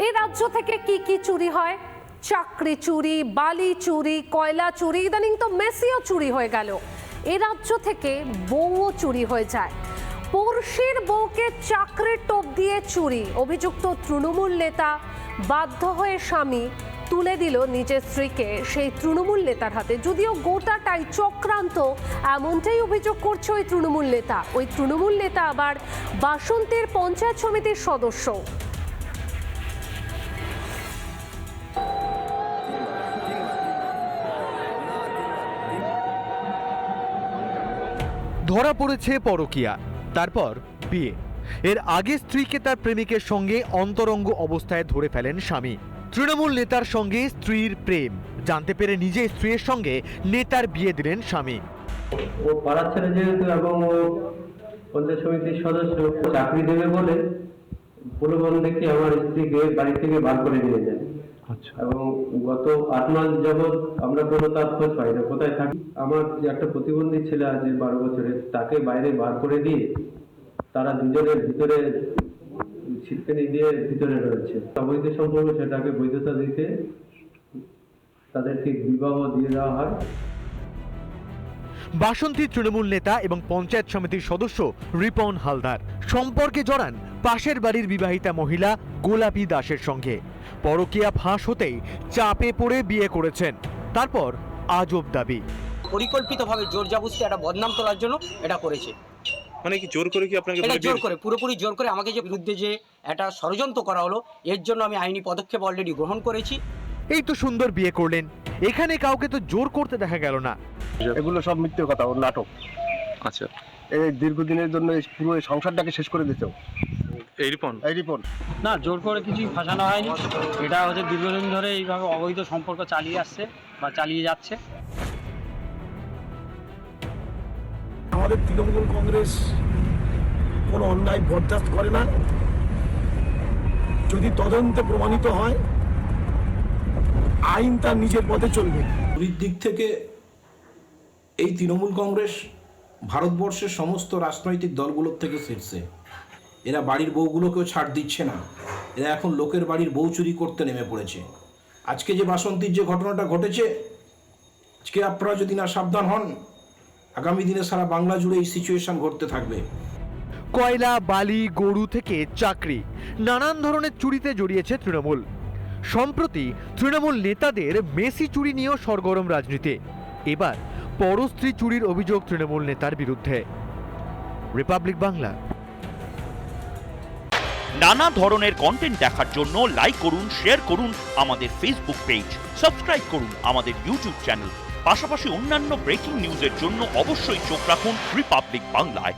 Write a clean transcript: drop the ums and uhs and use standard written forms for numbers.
এই রাজ্য থেকে কি কি চুরি হয়? চাকরি চুরি, বালি চুরি, কয়লা চুরি, ইদানিং তো মেসিও চুরি হয়ে গেল। এই রাজ্য থেকে বউও চুরি হয়ে যায়। পড়শির বউকে চাকরির টোপ দিয়ে চুরি, অভিযুক্ত তৃণমূল নেতা বাধ্য হয়ে স্বামী তুলে দিল নিজের স্ত্রীকে সেই তৃণমূল নেতার হাতে। যদিও গোটাটাই চক্রান্ত, এমনটাই অভিযোগ করছে ওই তৃণমূল নেতা। ওই তৃণমূল নেতা আবার বাসন্তীর পঞ্চায়েত সমিতির সদস্য। ধরা পড়েছে পরকীয়া, তারপর বিয়ে। এর আগে স্ত্রীকে তার প্রেমিকের সঙ্গে অন্তরঙ্গ অবস্থায় ধরে ফেলেন স্বামী। তৃণমূল নেতার সঙ্গে স্ত্রীর প্রেম জানতে পেরে নিজে স্ত্রীর সঙ্গে নেতার বিয়ে দিলেন স্বামী। ও পাড়ার ছেলে যেহেতু এবং ও পঞ্চায়েত সমিতির সদস্য, চাকরি দেবে বলে প্রলোভন দেখে আমার স্ত্রীকে বাড়ি থেকে বার করে নিয়ে যায়। এবং গত 8 মাস যাবৎ আমরা কোনো তার খোঁজ পাই না, কোথায় থাকি। আমার যে একটা প্রতিবন্ধী ছেলে আছে 12 বছরের, তাকে বাইরে বার করে দিয়ে তারা দুজনের ভিতরে ছিটকেনি দিয়ে ভিতরে রয়েছে। অবৈধ সম্পর্ক, সেটাকে বৈধতা দিতে তাদেরকে বিবাহ দিয়ে দেওয়া হয়। বাসন্তী তৃণমূল নেতা এবং পঞ্চায়েত সমিতির সদস্য রিপন হালদার সম্পর্কে জড়ান পাশের বাড়ির বিবাহিতা মহিলা গোলাপী দাসের সঙ্গে। পরকীয়া ফাঁস হতেই চাপে পড়ে বিয়ে করেছেন। তারপর আজব দাবি, পরিকল্পিতভাবে জোর জবরদস্তি একটা বদনাম তোলার জন্য এটা করেছে। মানে কি জোর করে কি আপনাকে? এটা জোর করে, পুরোপুরি জোর করে আমাকে যে বিরুদ্ধে যে একটা ষড়যন্ত্র করা হলো, এর জন্য আমি আইনি পদক্ষেপ অলরেডি গ্রহণ করেছি। এই তো সুন্দর বিয়ে করলেন, এখানে কাউকে তো জোর করতে দেখা গেল না। এগুলো সব মিথ্যে কথা, ওর নাটক। আচ্ছা, এই দীর্ঘদিনের জন্য পুরো এই সংসারটাকে শেষ করে দিতে। এই রিপন না, জোর করে কিছুই ফাঁসানো হয়নি। এটা হচ্ছে দীর্ঘদিন ধরে এইভাবে অবৈধ সম্পর্ক চালিয়ে আসছে বা চালিয়ে যাচ্ছে। আমাদের তৃণমূল কংগ্রেস কোনো অন্যায় বরদাস্ত করে না। যদি তদন্তে প্রমাণিত হয়, আইন তার নিজের পথে চলবে। চুরির দিক থেকে এই তৃণমূল কংগ্রেস ভারতবর্ষের সমস্ত রাজনৈতিক দলগুলোর থেকে শীর্ষে। এরা বাড়ির বউগুলোকেও ছাড় দিচ্ছে না, এরা এখন লোকের বাড়ির বউ চুরি করতে নেমে পড়েছে। আজকে যে বাসন্তীর যে ঘটনাটা ঘটেছে, আজকে আপনারা যদি না সাবধান হন, আগামী দিনে সারা বাংলা জুড়ে এই সিচুয়েশন ঘটতে থাকবে। কয়লা, বালি, গরু থেকে চাকরি, নানান ধরনের চুরিতে জড়িয়েছে তৃণমূল। সম্প্রতি তৃণমূল নেতাদের মেসি চুরি নিয়েও সরগরম রাজনীতি। এবার পরস্ত্রী চুরির অভিযোগ তৃণমূল নেতার বিরুদ্ধে। রিপাবলিক বাংলা। নানা ধরনের কন্টেন্ট দেখার জন্য লাইক করুন, শেয়ার করুন আমাদের ফেসবুক পেজ, সাবস্ক্রাইব করুন আমাদের ইউটিউব চ্যানেল। পাশাপাশি অন্যান্য ব্রেকিং নিউজের জন্য অবশ্যই চোখ রাখুন রিপাবলিক বাংলায়।